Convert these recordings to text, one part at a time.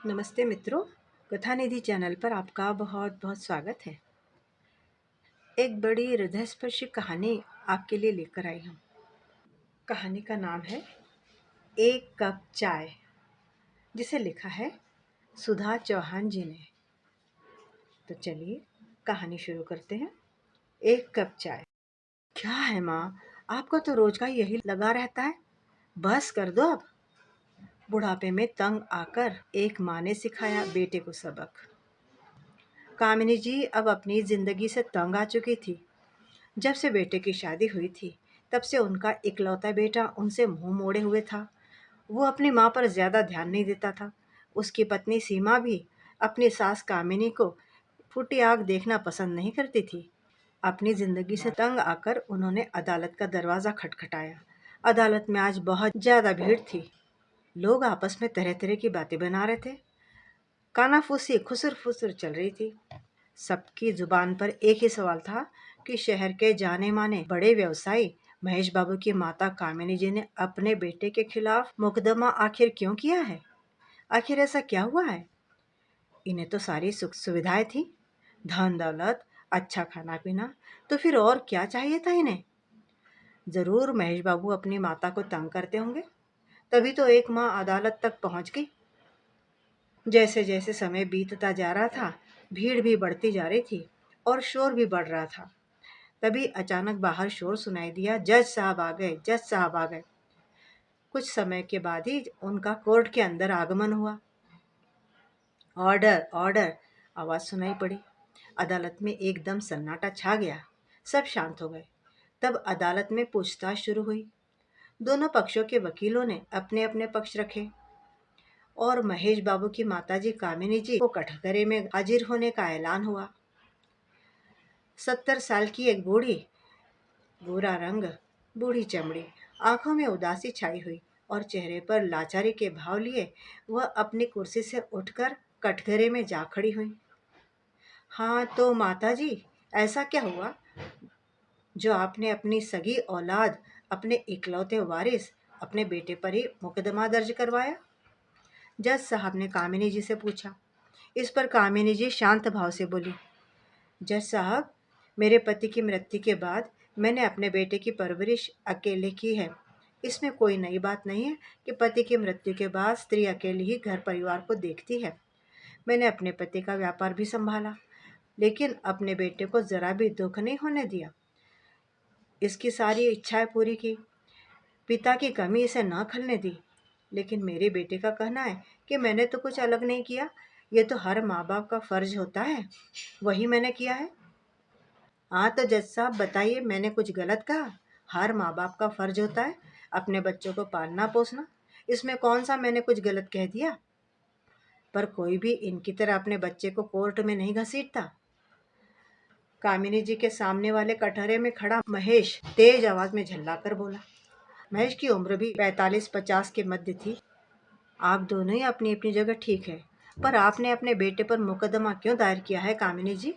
नमस्ते मित्रों। कथा निधि चैनल पर आपका बहुत बहुत स्वागत है। एक बड़ी हृदयस्पर्शी कहानी आपके लिए लेकर आई हूँ। कहानी का नाम है एक कप चाय, जिसे लिखा है सुधा चौहान जी ने। तो चलिए कहानी शुरू करते हैं। एक कप चाय। क्या है माँ, आपका तो रोज का यही लगा रहता है, बस कर दो अब। बुढ़ापे में तंग आकर एक माँ ने सिखाया बेटे को सबक। कामिनी जी अब अपनी जिंदगी से तंग आ चुकी थी। जब से बेटे की शादी हुई थी, तब से उनका इकलौता बेटा उनसे मुंह मोड़े हुए था। वो अपनी माँ पर ज्यादा ध्यान नहीं देता था। उसकी पत्नी सीमा भी अपनी सास कामिनी को फूटी आग देखना पसंद नहीं करती थी। अपनी जिंदगी से तंग आकर उन्होंने अदालत का दरवाजा खटखटाया। अदालत में आज बहुत ज्यादा भीड़ थी। लोग आपस में तरह तरह की बातें बना रहे थे। कानाफूसी खुसर फुसर चल रही थी। सबकी जुबान पर एक ही सवाल था कि शहर के जाने माने बड़े व्यवसायी महेश बाबू की माता कामिनी जी ने अपने बेटे के खिलाफ मुकदमा आखिर क्यों किया है। आखिर ऐसा क्या हुआ है। इन्हें तो सारी सुख सुविधाएं थी, धन दौलत, अच्छा खाना पीना, तो फिर और क्या चाहिए था इन्हें। जरूर महेश बाबू अपनी माता को तंग करते होंगे, तभी तो एक माँ अदालत तक पहुंच गई। जैसे जैसे समय बीतता जा रहा था, भीड़ भी बढ़ती जा रही थी और शोर भी बढ़ रहा था। तभी अचानक बाहर शोर सुनाई दिया, जज साहब आ गए, जज साहब आ गए। कुछ समय के बाद ही उनका कोर्ट के अंदर आगमन हुआ। ऑर्डर ऑर्डर, आवाज सुनाई पड़ी। अदालत में एकदम सन्नाटा छा गया। सब शांत हो गए। तब अदालत में पूछताछ शुरू हुई। दोनों पक्षों के वकीलों ने अपने अपने पक्ष रखे और महेश बाबू की माताजी कामिनी जी को कटघरे में हाजिर होने का ऐलान हुआ। 70 साल की एक बूढ़ी, गोरा रंग, बूढ़ी चमड़ी, आंखों में उदासी छाई हुई और चेहरे पर लाचारी के भाव लिए वह अपनी कुर्सी से उठकर कटघरे में जा खड़ी हुई। हाँ तो माता जी, ऐसा क्या हुआ जो आपने अपनी सगी औलाद, अपने इकलौते वारिस, अपने बेटे पर ही मुकदमा दर्ज करवाया। जज साहब ने कामिनी जी से पूछा। इस पर कामिनी जी शांत भाव से बोली, जज साहब, मेरे पति की मृत्यु के बाद मैंने अपने बेटे की परवरिश अकेले की है। इसमें कोई नई बात नहीं है कि पति की मृत्यु के बाद स्त्री अकेली ही घर परिवार को देखती है। मैंने अपने पति का व्यापार भी संभाला, लेकिन अपने बेटे को जरा भी दुख नहीं होने दिया। इसकी सारी इच्छाएं पूरी की, पिता की कमी इसे न खलने दी। लेकिन मेरे बेटे का कहना है कि मैंने तो कुछ अलग नहीं किया, ये तो हर माँ बाप का फर्ज होता है, वही मैंने किया है। हाँ तो जज साहब बताइए, मैंने कुछ गलत कहा। हर माँ बाप का फर्ज होता है अपने बच्चों को पालना पोसना, इसमें कौन सा मैंने कुछ गलत कह दिया। पर कोई भी इनकी तरह अपने बच्चे को कोर्ट में नहीं घसीटता। कामिनी जी के सामने वाले कटहरे में खड़ा महेश तेज आवाज में झल्लाकर बोला। महेश की उम्र भी 45-50 के मध्य थी। आप दोनों ही अपनी अपनी जगह ठीक है, पर आपने अपने बेटे पर मुकदमा क्यों दायर किया है कामिनी जी।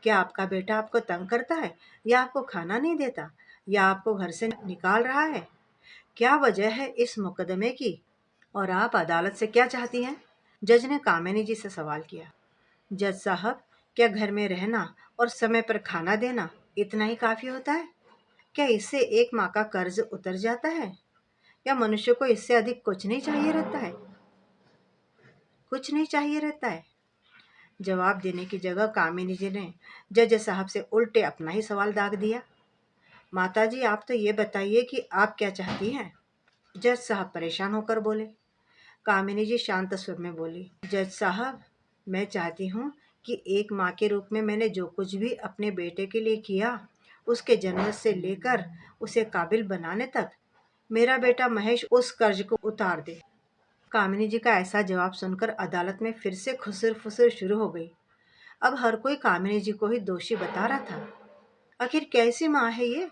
क्या आपका बेटा आपको तंग करता है, या आपको खाना नहीं देता, या आपको घर से निकाल रहा है। क्या वजह है इस मुकदमे की, और आप अदालत से क्या चाहती हैं। जज ने कामिनी जी से सवाल किया। जज साहब, क्या घर में रहना और समय पर खाना देना इतना ही काफी होता है। क्या इससे एक माँ का कर्ज उतर जाता है, या मनुष्य को इससे अधिक कुछ नहीं चाहिए रहता है। कुछ नहीं चाहिए रहता है। जवाब देने की जगह कामिनी जी ने जज साहब से उल्टे अपना ही सवाल दाग दिया। माताजी, आप तो ये बताइए कि आप क्या चाहती हैं। जज साहब परेशान होकर बोले। कामिनी जी शांत स्वर में बोली, जज साहब, मैं चाहती हूँ कि एक माँ के रूप में मैंने जो कुछ भी अपने बेटे के लिए किया, उसके जन्म से लेकर उसे काबिल बनाने तक, मेरा बेटा महेश उस कर्ज को उतार दे। कामिनी जी का ऐसा जवाब सुनकर अदालत में फिर से खुसर फुसर शुरू हो गई। अब हर कोई कामिनी जी को ही दोषी बता रहा था। आखिर कैसी माँ है ये।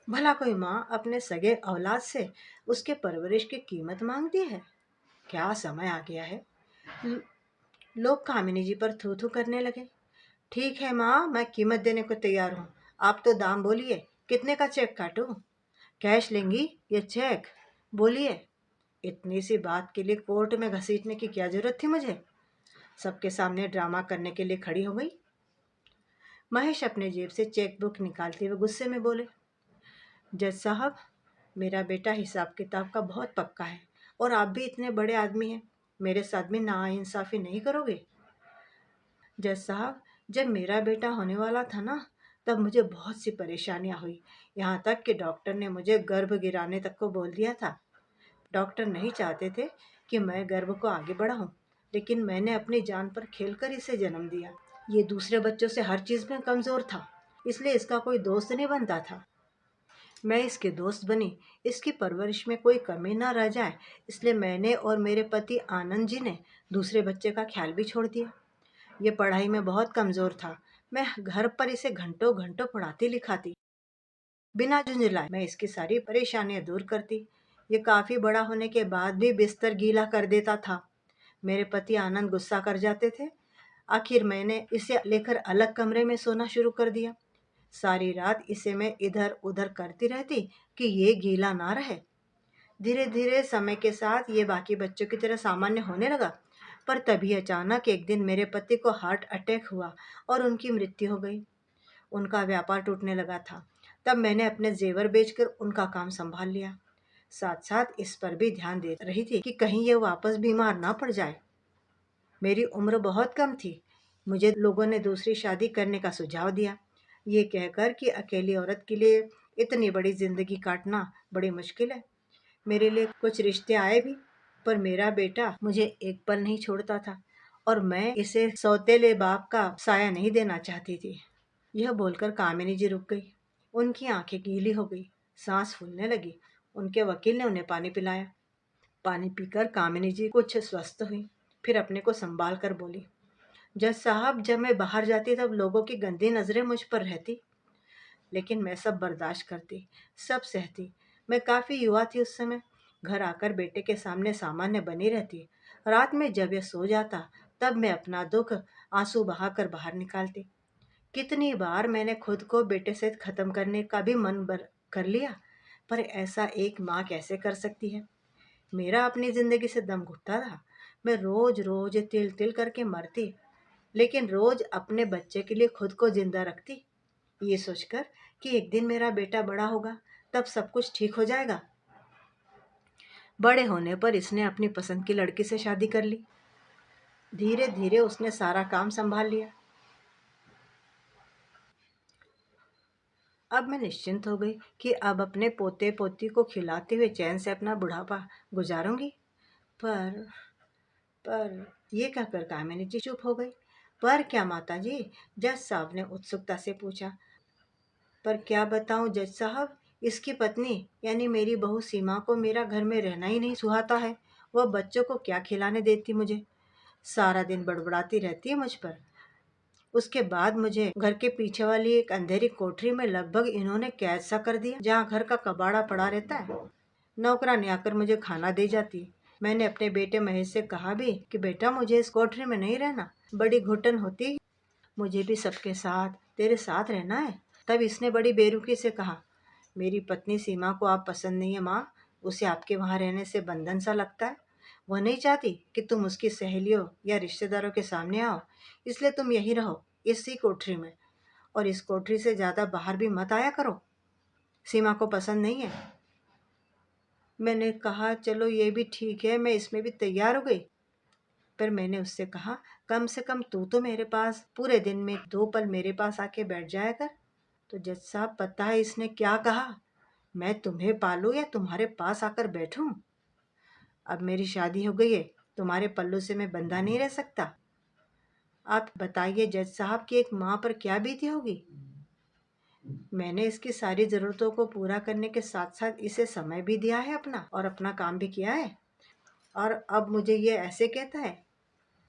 भला कोई माँ अपने सगे औलाद से उसके परवरिश की कीमत मांगती है। क्या समय आ गया है। ल- लोग कामिनी जी पर थू थू करने लगे। ठीक है माँ, मैं कीमत देने को तैयार हूँ। आप तो दाम बोलिए, कितने का चेक काटूं। कैश लेंगी या चेक, बोलिए। इतनी सी बात के लिए कोर्ट में घसीटने की क्या जरूरत थी मुझे? सबके सामने ड्रामा करने के लिए खड़ी हो गई। महेश अपने जेब से चेक बुक निकालते हुए गुस्से में बोले, जज साहब, मेरा बेटा हिसाब किताब का बहुत पक्का है और आप भी इतने बड़े आदमी हैं, मेरे साथ भी नाइंसाफी नहीं करोगे? जज साहब, जब मेरा बेटा होने वाला था ना, तब मुझे बहुत सी परेशानियां हुई। यहाँ तक कि डॉक्टर ने मुझे गर्भ गिराने तक को बोल दिया था। डॉक्टर नहीं चाहते थे कि मैं गर्भ को आगे बढ़ाऊं, लेकिन मैंने अपनी जान पर खेलकर इसे जन्म दिया। ये दूसरे बच्चों से हर चीज में कमजोर था, इसलिए इसका कोई दोस्त नहीं बनता था। मैं इसके दोस्त बनी, इसकी परवरिश में कोई कमी ना रह जाए, इसलिए मैंने और मेरे पति आनंद जी ने दूसरे बच्चे का ख्याल भी छोड़ दिया। ये पढ़ाई में बहुत कमजोर था, मैं घर पर इसे घंटों घंटों पढ़ाती लिखाती, बिना झुंझलाए मैं इसकी सारी परेशानियां दूर करती। ये काफी बड़ा होने के बाद भी बिस्तर गीला कर देता था। मेरे पति आनंद गुस्सा कर जाते थे। आखिर मैंने इसे लेकर अलग कमरे में सोना शुरू कर दिया। सारी रात इसे मैं इधर उधर करती रहती कि ये गीला ना रहे। धीरे धीरे समय के साथ ये बाकी बच्चों की तरह सामान्य होने लगा। पर तभी अचानक एक दिन मेरे पति को हार्ट अटैक हुआ और उनकी मृत्यु हो गई। उनका व्यापार टूटने लगा था। तब मैंने अपने जेवर बेचकर उनका काम संभाल लिया। साथ साथ इस पर भी ध्यान दे रही थी कि कहीं ये वापस बीमार ना पड़ जाए। मेरी उम्र बहुत कम थी। मुझे लोगों ने दूसरी शादी करने का सुझाव दिया, ये कहकर कि अकेली औरत के लिए इतनी बड़ी जिंदगी काटना बड़ी मुश्किल है। मेरे लिए कुछ रिश्ते आए भी, पर मेरा बेटा मुझे एक पल नहीं छोड़ता था और मैं इसे सौतेले बाप का साया नहीं देना चाहती थी। यह बोलकर कामिनी जी रुक गई। उनकी आंखें गीली हो गई, सांस फूलने लगी। उनके वकील ने उन्हें पानी पिलाया। पानी पीकर कामिनी जी कुछ स्वस्थ हुई, फिर अपने को संभाल कर बोली, जज साहब, जब मैं बाहर जाती तब लोगों की गंदी नजरें मुझ पर रहती, लेकिन मैं सब बर्दाश्त करती, सब सहती। मैं काफी युवा थी उस समय। घर आकर बेटे के सामने सामान्य बनी रहती। रात में जब यह सो जाता, तब मैं अपना दुख आंसू बहाकर बाहर निकालती। कितनी बार मैंने खुद को बेटे से खत्म करने का भी मन कर लिया, पर ऐसा एक माँ कैसे कर सकती है? मेरा अपनी जिंदगी से दम घुटता था। मैं रोज रोज तिल तिल करके मरती, लेकिन रोज अपने बच्चे के लिए खुद को जिंदा रखती, ये सोचकर कि एक दिन मेरा बेटा बड़ा होगा, तब सब कुछ ठीक हो जाएगा। बड़े होने पर इसने अपनी पसंद की लड़की से शादी कर ली। धीरे धीरे उसने सारा काम संभाल लिया। अब मैं निश्चिंत हो गई कि अब अपने पोते पोती को खिलाते हुए चैन से अपना बुढ़ापा गुजारूंगी। पर पर ये कहकर कामिनी जी चुप हो गई। पर क्या माता जी? जज साहब ने उत्सुकता से पूछा। पर क्या बताऊं जज साहब, इसकी पत्नी यानी मेरी बहू सीमा को मेरा घर में रहना ही नहीं सुहाता है। वह बच्चों को क्या खिलाने देती मुझे, सारा दिन बड़बड़ाती रहती है मुझ पर। उसके बाद मुझे घर के पीछे वाली एक अंधेरी कोठरी में लगभग इन्होंने कैद सा कर दिया, जहाँ घर का कबाड़ा पड़ा रहता है। नौकरानी आकर मुझे खाना दे जाती। मैंने अपने बेटे महेश से कहा भी कि बेटा, मुझे इस कोठरी में नहीं रहना, बड़ी घुटन होती, मुझे भी सबके साथ तेरे साथ रहना है। तब इसने बड़ी बेरुखी से कहा, मेरी पत्नी सीमा को आप पसंद नहीं है माँ, उसे आपके वहाँ रहने से बंधन सा लगता है। वह नहीं चाहती कि तुम उसकी सहेलियों या रिश्तेदारों के सामने आओ, इसलिए तुम यहीं रहो, इसी कोठरी में, और इस कोठरी से ज्यादा बाहर भी मत आया करो। सीमा को पसंद नहीं है। मैंने कहा, चलो ये भी ठीक है, मैं इसमें भी तैयार हो गई। पर मैंने उससे कहा, कम से कम तू तो मेरे पास पूरे दिन में 2 पल मेरे पास आके बैठ जाया कर। तो जज साहब, पता है इसने क्या कहा? मैं तुम्हें पालूं या तुम्हारे पास आकर बैठूं? अब मेरी शादी हो गई है, तुम्हारे पल्लू से मैं बंधा नहीं रह सकता। आप बताइए जज साहब कि एक माँ पर क्या बीती होगी। मैंने इसकी सारी ज़रूरतों को पूरा करने के साथ साथ इसे समय भी दिया है अपना, और अपना काम भी किया है, और अब मुझे ये ऐसे कहता है।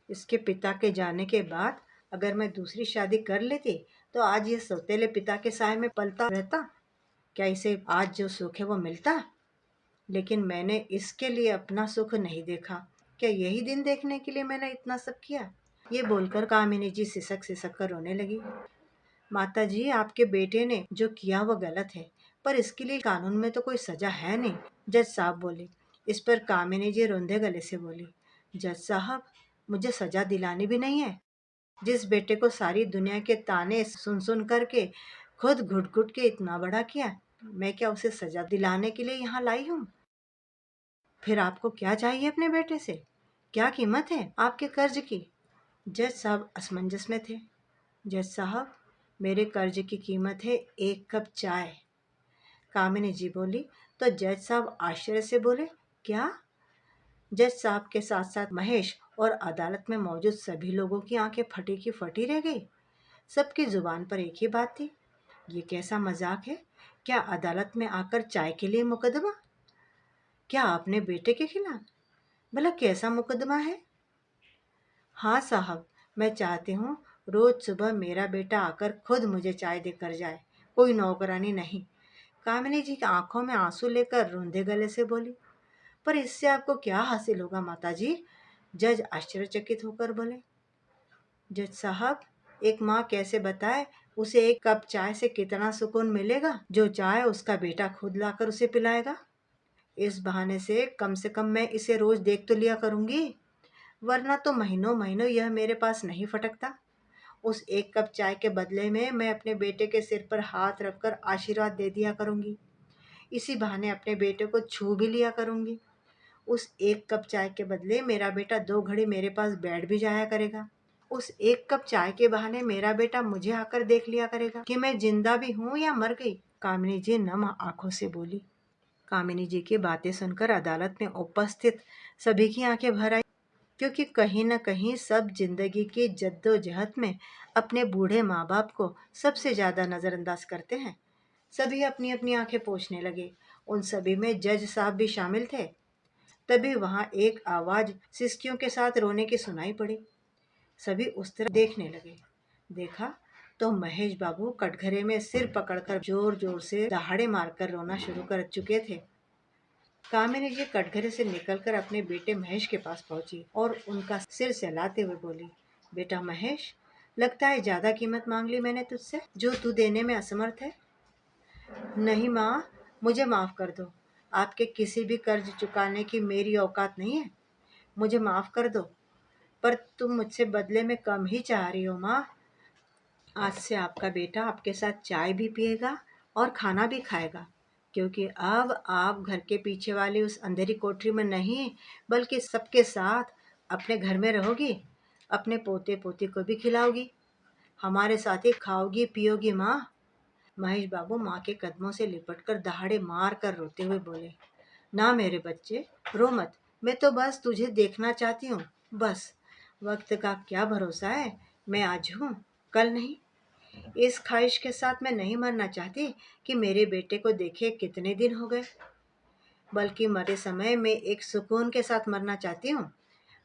इसके पिता के जाने के बाद अगर मैं दूसरी शादी कर लेती, तो आज ये सौतेले पिता के साय में पलता रहता। क्या इसे आज जो सुख है वो मिलता? लेकिन मैंने इसके लिए अपना सुख नहीं देखा। क्या यही दिन देखने के लिए मैंने इतना सब किया? ये बोलकर कामिनी जी सिसक सिसक कर रोने लगी। माता जी, आपके बेटे ने जो किया वो गलत है, पर इसके लिए कानून में तो कोई सजा है नहीं। जज साहब बोले, इस पर कामिनी जी रोंदे गले से बोली, जज साहब, मुझे सजा दिलानी भी नहीं है। जिस बेटे को सारी दुनिया के ताने सुन सुन करके खुद घुट घुट के इतना बड़ा किया, मैं क्या उसे सजा दिलाने के लिए यहाँ लाई हूँ? फिर आपको क्या चाहिए अपने बेटे से? क्या कीमत है आपके कर्ज की? जज साहब असमंजस में थे। जज साहब, मेरे कर्ज की कीमत है 1 कप चाय। कामिनी जी बोली। तो जज साहब आश्चर्य से बोले, क्या? जज साहब के साथ साथ महेश और अदालत में मौजूद सभी लोगों की आंखें फटी की फटी रह गई। सबकी जुबान पर एक ही बात थी, ये कैसा मजाक है? क्या अदालत में आकर चाय के लिए मुकदमा? क्या आपने बेटे के खिलाफ? भला कैसा मुकदमा है? हाँ साहब, मैं चाहती हूँ रोज सुबह मेरा बेटा आकर खुद मुझे चाय देकर जाए, कोई नौकरानी नहीं। कामिनी जी की आंखों में आंसू लेकर रूंधे गले से बोली। पर इससे आपको क्या हासिल होगा माताजी? जज आश्चर्यचकित होकर बोले। जज साहब, एक माँ कैसे बताए उसे 1 कप चाय से कितना सुकून मिलेगा, जो चाय उसका बेटा खुद लाकर उसे पिलाएगा। इस बहाने से कम मैं इसे रोज देख तो लिया करूंगी, वरना तो महीनों महीनों यह मेरे पास नहीं फटकता। उस 1 कप चाय के बदले में मैं अपने बेटे के सिर पर हाथ रखकर आशीर्वाद दे दिया करूंगी। इसी बहाने अपने बेटे को छू भी लिया करूंगी। उस 1 कप चाय के बदले मेरा बेटा 2 घड़ी मेरे पास बैठ भी जाया करेगा। उस 1 कप चाय के बहाने मेरा बेटा मुझे आकर देख लिया करेगा कि मैं जिंदा भी हूँ या मर गई। कामिनी जी नम आंखों से बोली। कामिनी जी की बातें सुनकर अदालत में उपस्थित सभी की आंखें भर आई, क्योंकि कहीं न कहीं सब जिंदगी की जद्दोजहद में अपने बूढ़े माँ बाप को सबसे ज्यादा नजरअंदाज करते हैं। सभी अपनी अपनी आंखें पोंछने लगे। उन सभी में जज साहब भी शामिल थे। तभी वहां एक आवाज सिसकियों के साथ रोने की सुनाई पड़ी। सभी उस तरफ देखने लगे। देखा तो महेश बाबू कटघरे में सिर पकड़कर जोर जोर से दहाड़े मारकर रोना शुरू कर चुके थे। कामिनी जी कटघरे से निकलकर अपने बेटे महेश के पास पहुंची और उनका सिर सहलाते हुए बोली, बेटा महेश, लगता है ज्यादा कीमत मांग ली मैंने तुझसे, जो तू देने में असमर्थ है। नहीं माँ, मुझे माफ कर दो। आपके किसी भी कर्ज चुकाने की मेरी औकात नहीं है। मुझे माफ कर दो। पर तुम मुझसे बदले में कम ही चाह रही हो माँ। आज से आपका बेटा आपके साथ चाय भी पिएगा और खाना भी खाएगा, क्योंकि अब आप घर के पीछे वाली उस अंधेरी कोठरी में नहीं, बल्कि सबके साथ अपने घर में रहोगी। अपने पोते पोती को भी खिलाओगी, हमारे साथ ही खाओगी पियोगी माँ। महेश बाबू माँ के कदमों से लिपटकर दहाड़े मार कर रोते हुए बोले, ना मेरे बच्चे, रो मत। मैं तो बस तुझे देखना चाहती हूँ, बस। वक्त का क्या भरोसा है, मैं आज हूँ कल नहीं। इस ख्वाहिश के साथ मैं नहीं मरना चाहती कि मेरे बेटे को देखे कितने दिन हो गए, बल्कि मरे समय मैं एक सुकून के साथ मरना चाहती हूँ।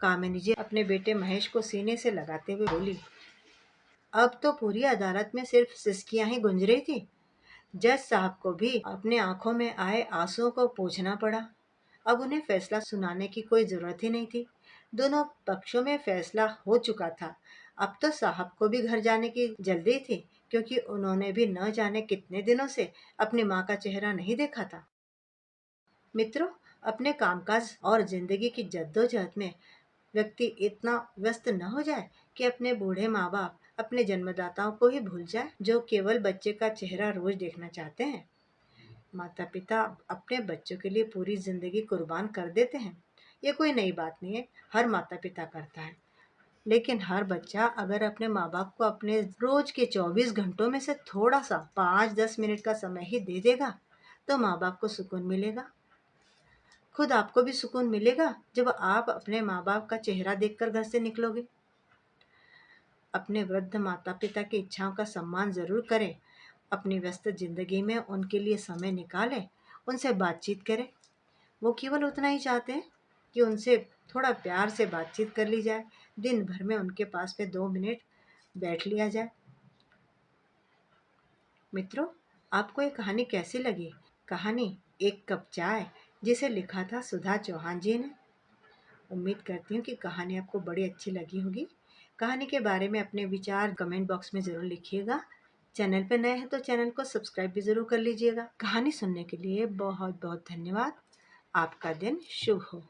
कामिनी जी अपने बेटे महेश को सीने से लगाते हुए बोली। अब तो पूरी अदालत में सिर्फ सिसकियां ही गूंज रही थी। जज साहब को भी अपने आंखों में आए आंसुओं को पोंछना पड़ा। अब उन्हें फैसला सुनाने की कोई जरूरत ही नहीं थी। दोनों पक्षों में फैसला हो चुका था। अब तो साहब को भी घर जाने की जल्दी थी, क्योंकि उन्होंने भी न जाने कितने दिनों से अपनी माँ का चेहरा नहीं देखा था। मित्रों, अपने कामकाज और जिंदगी की जद्दोजहद में व्यक्ति इतना व्यस्त न हो जाए कि अपने बूढ़े माँ बाप, अपने जन्मदाताओं को ही भूल जाए, जो केवल बच्चे का चेहरा रोज देखना चाहते हैं। माता पिता अपने बच्चों के लिए पूरी जिंदगी कुर्बान कर देते हैं। ये कोई नई बात नहीं है, हर माता पिता करता है। लेकिन हर बच्चा अगर अपने माँ बाप को अपने रोज के 24 घंटों में से थोड़ा सा 5-10 मिनट का समय ही दे देगा, तो माँ बाप को सुकून मिलेगा। खुद आपको भी सुकून मिलेगा जब आप अपने माँ बाप का चेहरा देखकर घर से निकलोगे। अपने वृद्ध माता पिता की इच्छाओं का सम्मान जरूर करें। अपनी व्यस्त जिंदगी में उनके लिए समय निकालें, उनसे बातचीत करें। वो केवल उतना ही चाहते हैं कि उनसे थोड़ा प्यार से बातचीत कर ली जाए, दिन भर में उनके पास में 2 मिनट बैठ लिया जाए। मित्रों, आपको ये कहानी कैसी लगी? कहानी 1 कप चाय, जिसे लिखा था सुधा चौहान जी ने। उम्मीद करती हूँ कि कहानी आपको बड़ी अच्छी लगी होगी। कहानी के बारे में अपने विचार कमेंट बॉक्स में ज़रूर लिखिएगा। चैनल पर नए हैं तो चैनल को सब्सक्राइब भी ज़रूर कर लीजिएगा। कहानी सुनने के लिए बहुत बहुत धन्यवाद। आपका दिन शुभ हो।